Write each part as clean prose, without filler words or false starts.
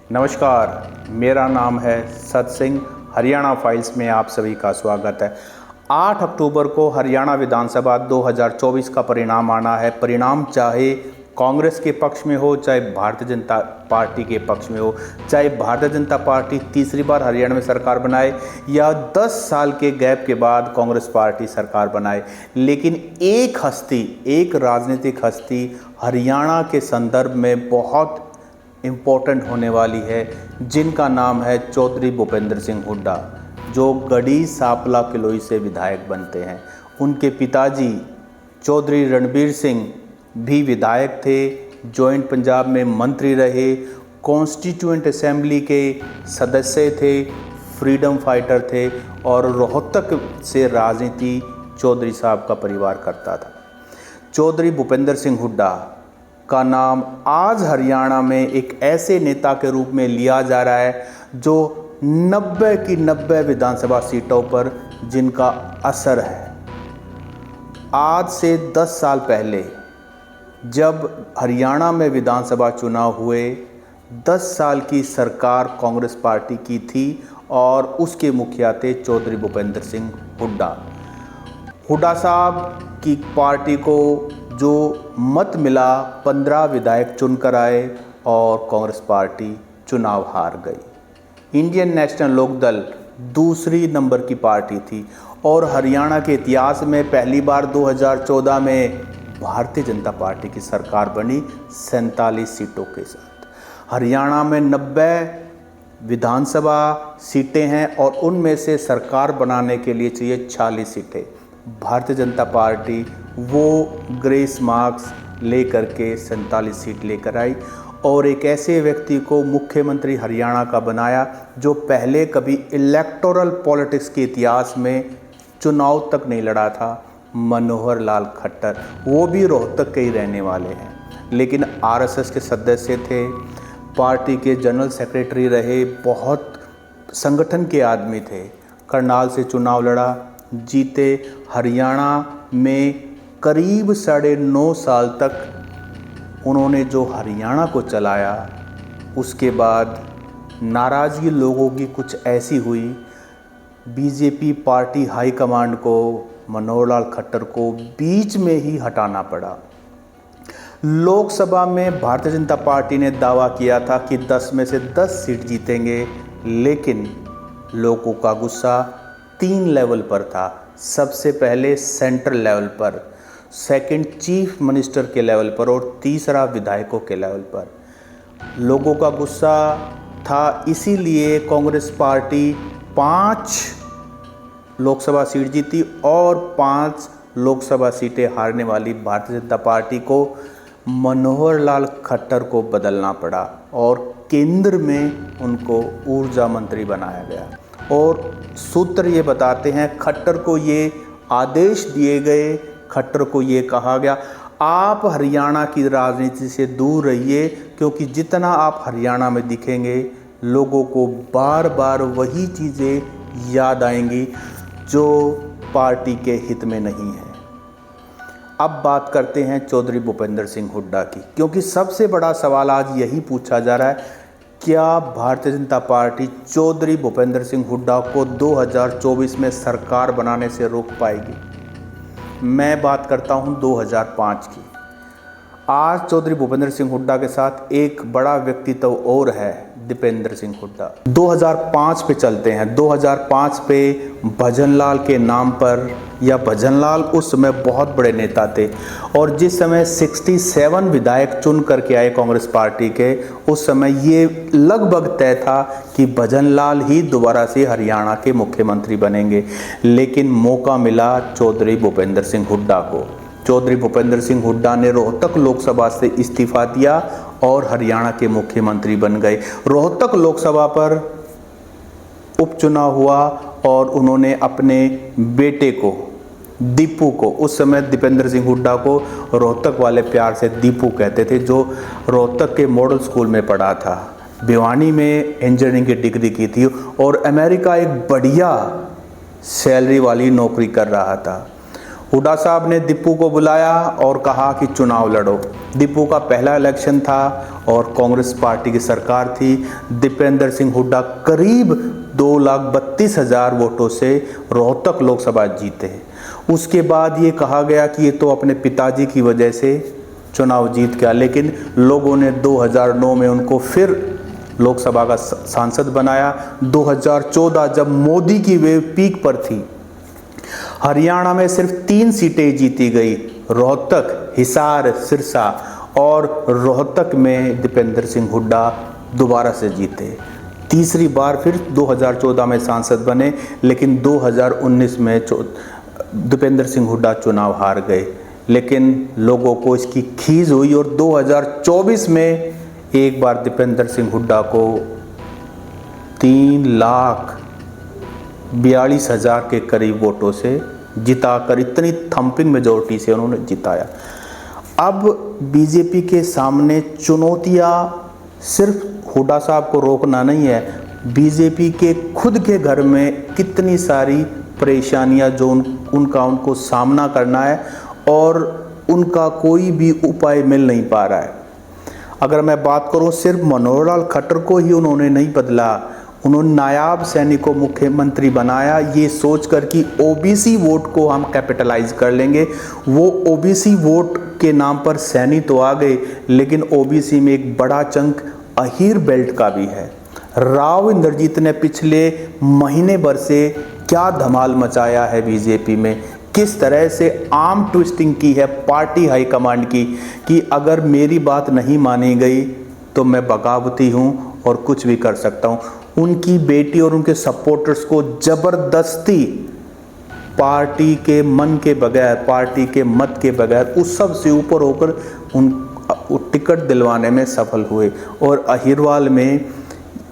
नमस्कार, मेरा नाम है सत सिंह। हरियाणा फाइल्स में आप सभी का स्वागत है। 8 अक्टूबर को हरियाणा विधानसभा 2024 का परिणाम आना है। परिणाम चाहे कांग्रेस के पक्ष में हो, चाहे भारतीय जनता पार्टी के पक्ष में हो, चाहे भारतीय जनता पार्टी तीसरी बार हरियाणा में सरकार बनाए या 10 साल के गैप के बाद कांग्रेस पार्टी सरकार बनाए, लेकिन एक राजनीतिक हस्ती हरियाणा के संदर्भ में बहुत इम्पोर्टेंट होने वाली है, जिनका नाम है चौधरी भूपेंद्र सिंह हुड्डा, जो गढ़ी सांपला किलोई से विधायक बनते हैं। उनके पिताजी चौधरी रणबीर सिंह भी विधायक थे, जॉइंट पंजाब में मंत्री रहे, कॉन्स्टिट्यूएंट असेंबली के सदस्य थे, फ्रीडम फाइटर थे और रोहतक से राजनीति चौधरी साहब का परिवार करता था। चौधरी भूपेंद्र सिंह हुड्डा का नाम आज हरियाणा में एक ऐसे नेता के रूप में लिया जा रहा है जो 90 की 90 विधानसभा सीटों पर जिनका असर है। आज से 10 साल पहले जब हरियाणा में विधानसभा चुनाव हुए, 10 साल की सरकार कांग्रेस पार्टी की थी और उसके मुखिया थे चौधरी भूपेंद्र सिंह हुड्डा। हुड्डा साहब की पार्टी को जो मत मिला, 15 विधायक चुनकर आए और कांग्रेस पार्टी चुनाव हार गई। इंडियन नेशनल लोकदल दूसरी नंबर की पार्टी थी और हरियाणा के इतिहास में पहली बार 2014 में भारतीय जनता पार्टी की सरकार बनी 47 सीटों के साथ। हरियाणा में 90 विधानसभा सीटें हैं और उनमें से सरकार बनाने के लिए चाहिए 46 सीटें। भारतीय जनता पार्टी वो ग्रेस मार्क्स लेकर के 47 सीट लेकर आई और एक ऐसे व्यक्ति को मुख्यमंत्री हरियाणा का बनाया जो पहले कभी इलेक्टोरल पॉलिटिक्स के इतिहास में चुनाव तक नहीं लड़ा था, मनोहर लाल खट्टर। वो भी रोहतक के ही रहने वाले हैं, लेकिन आरएसएस के सदस्य थे, पार्टी के जनरल सेक्रेटरी रहे, बहुत संगठन के आदमी थे। करनाल से चुनाव लड़ा, जीते। हरियाणा में करीब 9.5 साल तक उन्होंने जो हरियाणा को चलाया, उसके बाद नाराज़गी लोगों की कुछ ऐसी हुई, बीजेपी पार्टी हाईकमांड को, मनोहर लाल खट्टर को बीच में ही हटाना पड़ा। लोकसभा में भारतीय जनता पार्टी ने दावा किया था कि 10 में से 10 सीट जीतेंगे, लेकिन लोगों का गुस्सा 3 लेवल पर था। सबसे पहले सेंट्रल लेवल पर, सेकंड चीफ मिनिस्टर के लेवल पर और तीसरा विधायकों के लेवल पर। लोगों का गुस्सा था, इसीलिए कांग्रेस पार्टी 5 लोकसभा सीट जीती और 5 लोकसभा सीटें हारने वाली भारतीय जनता पार्टी को मनोहर लाल खट्टर को बदलना पड़ा और केंद्र में उनको ऊर्जा मंत्री बनाया गया। और सूत्र ये बताते हैं, खट्टर को ये आदेश दिए गए, खट्टर को ये कहा गया, आप हरियाणा की राजनीति से दूर रहिए, क्योंकि जितना आप हरियाणा में दिखेंगे लोगों को बार बार वही चीज़ें याद आएंगी जो पार्टी के हित में नहीं है। अब बात करते हैं चौधरी भूपेंद्र सिंह हुड्डा की, क्योंकि सबसे बड़ा सवाल आज यही पूछा जा रहा है, क्या भारतीय जनता पार्टी चौधरी भूपेंद्र सिंह हुड्डा को 2024 में सरकार बनाने से रोक पाएगी? मैं बात करता हूं 2005 की। आज चौधरी भूपेंद्र सिंह हुड्डा के साथ एक बड़ा व्यक्तित्व और है, दीपेंद्र सिंह हुड्डा। 2005 पे चलते हैं। 2005 पे भजनलाल के नाम पर, या भजनलाल उस समय बहुत बड़े नेता थे और जिस समय 67 विधायक चुन करके आए कांग्रेस पार्टी के, उस समय ये लगभग तय था कि भजनलाल ही दोबारा से हरियाणा के मुख्यमंत्री बनेंगे, लेकिन मौका मिला चौधरी भूपेंद्र सिंह हुड्डा को। चौधरी भूपेंद्र सिंह हुड्डा ने रोहतक लोकसभा से इस्तीफा दिया और हरियाणा के मुख्यमंत्री बन गए। रोहतक लोकसभा पर उपचुनाव हुआ और उन्होंने अपने बेटे को, दीपू को, उस समय दीपेंद्र सिंह हुड्डा को रोहतक वाले प्यार से दीपू कहते थे, जो रोहतक के मॉडल स्कूल में पढ़ा था, भिवानी में इंजीनियरिंग की डिग्री की थी और अमेरिका एक बढ़िया सैलरी वाली नौकरी कर रहा था। हुड्डा साहब ने दीपू को बुलाया और कहा कि चुनाव लड़ो। दीपू का पहला इलेक्शन था और कांग्रेस पार्टी की सरकार थी। दीपेंद्र सिंह हुड्डा करीब 2,32,000 वोटों से रोहतक लोकसभा जीते। उसके बाद ये कहा गया कि ये तो अपने पिताजी की वजह से चुनाव जीत गया, लेकिन लोगों ने 2009 में उनको फिर लोकसभा का सांसद बनाया। 2014 जब मोदी की वेव पीक पर थी, हरियाणा में सिर्फ 3 सीटें जीती गई, रोहतक, हिसार, सिरसा, और रोहतक में दीपेंद्र सिंह हुड्डा दोबारा से जीते। तीसरी बार फिर 2014 में सांसद बने, लेकिन 2019 में दीपेंद्र सिंह हुड्डा चुनाव हार गए। लेकिन लोगों को इसकी खीज हुई और 2024 में एक बार दीपेंद्र सिंह हुड्डा को 3,42,000 के करीब वोटों से जिताकर, इतनी थंपिंग मेजॉरिटी से उन्होंने जिताया। अब बीजेपी के सामने चुनौतियां सिर्फ हुड्डा साहब को रोकना नहीं है, बीजेपी के खुद के घर में कितनी सारी परेशानियां जो उनको सामना करना है और उनका कोई भी उपाय मिल नहीं पा रहा है। अगर मैं बात करूं, सिर्फ मनोहर लाल खट्टर को ही उन्होंने नहीं बदला, उन्होंने नायाब सैनी को मुख्यमंत्री बनाया ये सोचकर कि ओबीसी वोट को हम कैपिटलाइज कर लेंगे। वो ओबीसी वोट के नाम पर सैनी तो आ गए, लेकिन ओबीसी में एक बड़ा चंक अहीर बेल्ट का भी है। राव इंद्रजीत ने पिछले महीने भर से क्या धमाल मचाया है बीजेपी में, किस तरह से आर्म ट्विस्टिंग की है पार्टी हाईकमांड की कि अगर मेरी बात नहीं मानी गई तो मैं बगावती हूँ और कुछ भी कर सकता हूँ। उनकी बेटी और उनके सपोर्टर्स को जबरदस्ती पार्टी के मन के बगैर, पार्टी के मत के बगैर, उस सब से ऊपर होकर उन टिकट दिलवाने में सफल हुए। और अहिरवाल में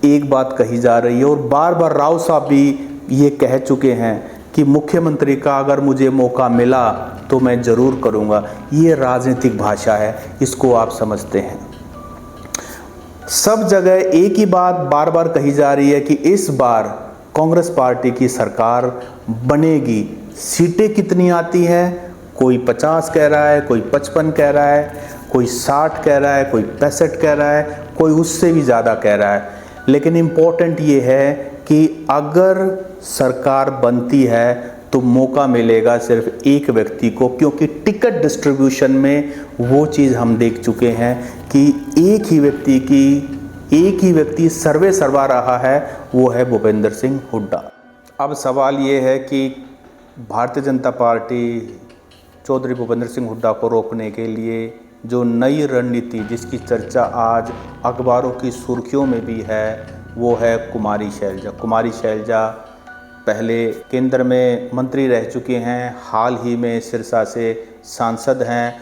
एक बात कही जा रही है और बार बार राव साहब भी ये कह चुके हैं कि मुख्यमंत्री का अगर मुझे मौका मिला तो मैं ज़रूर करूँगा। ये राजनीतिक भाषा है, इसको आप समझते हैं। सब जगह एक ही बात बार बार कही जा रही है कि इस बार कांग्रेस पार्टी की सरकार बनेगी। सीटें कितनी आती हैं, कोई 50 कह रहा है, कोई 55 कह रहा है, कोई 60 कह रहा है, कोई 65 कह रहा है, कोई उससे भी ज़्यादा कह रहा है। लेकिन इम्पोर्टेंट ये है कि अगर सरकार बनती है तो मौका मिलेगा सिर्फ एक व्यक्ति को, क्योंकि टिकट डिस्ट्रीब्यूशन में वो चीज़ हम देख चुके हैं कि एक ही व्यक्ति सर्वे सर्वा रहा है, वो है भूपेंद्र सिंह हुड्डा। अब सवाल ये है कि भारतीय जनता पार्टी चौधरी भूपेंद्र सिंह हुड्डा को रोकने के लिए जो नई रणनीति जिसकी चर्चा आज अखबारों की सुर्खियों में भी है, वो है कुमारी शैलजा। कुमारी शैलजा पहले केंद्र में मंत्री रह चुके हैं, हाल ही में सिरसा से सांसद हैं।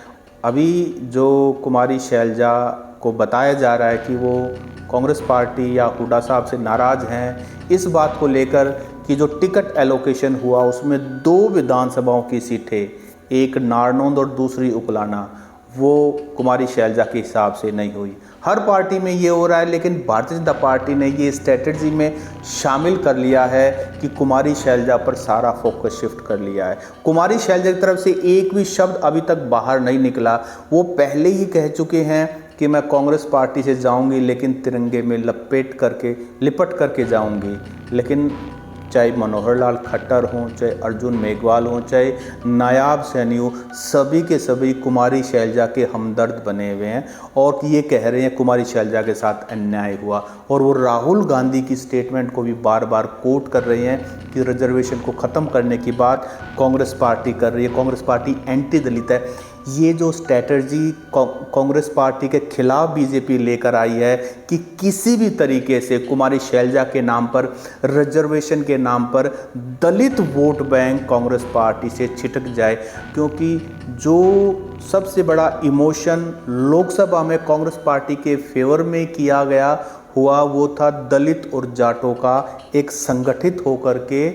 अभी जो कुमारी शैलजा को बताया जा रहा है कि वो कांग्रेस पार्टी या हुड्डा साहब से नाराज़ हैं इस बात को लेकर कि जो टिकट एलोकेशन हुआ उसमें 2 विधानसभाओं की सीटें, एक नारनौंद और दूसरी उकलाना, वो कुमारी शैलजा के हिसाब से नहीं हुई। हर पार्टी में ये हो रहा है, लेकिन भारतीय जनता पार्टी ने ये स्ट्रेटजी में शामिल कर लिया है कि कुमारी शैलजा पर सारा फोकस शिफ्ट कर लिया है। कुमारी शैलजा की तरफ से एक भी शब्द अभी तक बाहर नहीं निकला। वो पहले ही कह चुके हैं कि मैं कांग्रेस पार्टी से जाऊंगी, लेकिन तिरंगे में लिपट करके जाऊंगी। लेकिन चाहे मनोहर लाल खट्टर हों, चाहे अर्जुन मेघवाल हों, चाहे नायाब सैनी हो, सभी के सभी कुमारी शैलजा के हमदर्द बने हुए हैं और ये कह रहे हैं कुमारी शैलजा के साथ अन्याय हुआ। और वो राहुल गांधी की स्टेटमेंट को भी बार बार कोट कर रहे हैं कि रिजर्वेशन को ख़त्म करने की बात कांग्रेस पार्टी कर रही है, कांग्रेस पार्टी एंटी दलित है। ये जो स्ट्रैटेजी कांग्रेस पार्टी के खिलाफ बीजेपी लेकर आई है कि किसी भी तरीके से कुमारी शैलजा के नाम पर, रिजर्वेशन के नाम पर दलित वोट बैंक कांग्रेस पार्टी से छिटक जाए, क्योंकि जो सबसे बड़ा इमोशन लोकसभा में कांग्रेस पार्टी के फेवर में किया गया हुआ वो था दलित और जाटों का एक संगठित होकर के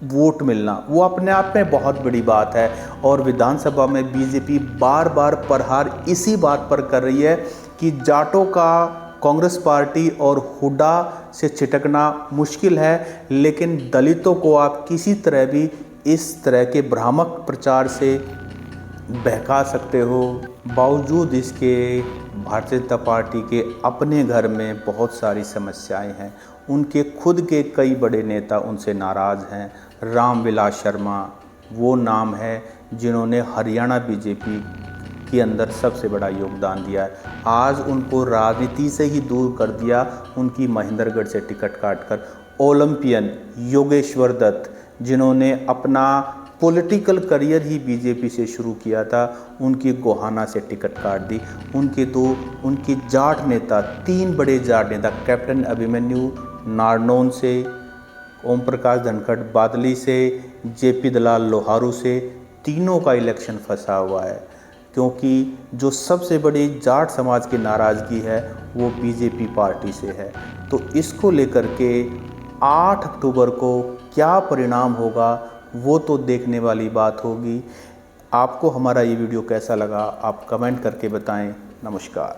वोट मिलना। वो अपने आप में बहुत बड़ी बात है और विधानसभा में बीजेपी बार बार प्रहार इसी बात पर कर रही है कि जाटों का कांग्रेस पार्टी और हुड्डा से छिटकना मुश्किल है, लेकिन दलितों को आप किसी तरह भी इस तरह के भ्रामक प्रचार से बहका सकते हो। बावजूद इसके भारतीय जनता पार्टी के अपने घर में बहुत सारी समस्याएं हैं। उनके खुद के कई बड़े नेता उनसे नाराज़ हैं। रामविलास शर्मा वो नाम है जिन्होंने हरियाणा बीजेपी के अंदर सबसे बड़ा योगदान दिया है। आज उनको राजनीति से ही दूर कर दिया उनकी महेंद्रगढ़ से टिकट काटकर। ओलंपियन योगेश्वर दत्त जिन्होंने अपना पॉलिटिकल करियर ही बीजेपी से शुरू किया था, उनकी गोहाना से टिकट काट दी। उनके जाट नेता, 3 बड़े जाट नेता, कैप्टन अभिमन्यु नारनौन से, ओम प्रकाश धनखड़ बादली से, जेपी दलाल लोहारू से, तीनों का इलेक्शन फंसा हुआ है। क्योंकि जो सबसे बड़ी जाट समाज की नाराज़गी है वो बीजेपी पार्टी से है। तो इसको लेकर के 8 अक्टूबर को क्या परिणाम होगा वो तो देखने वाली बात होगी। आपको हमारा ये वीडियो कैसा लगा आप कमेंट करके बताएं। नमस्कार।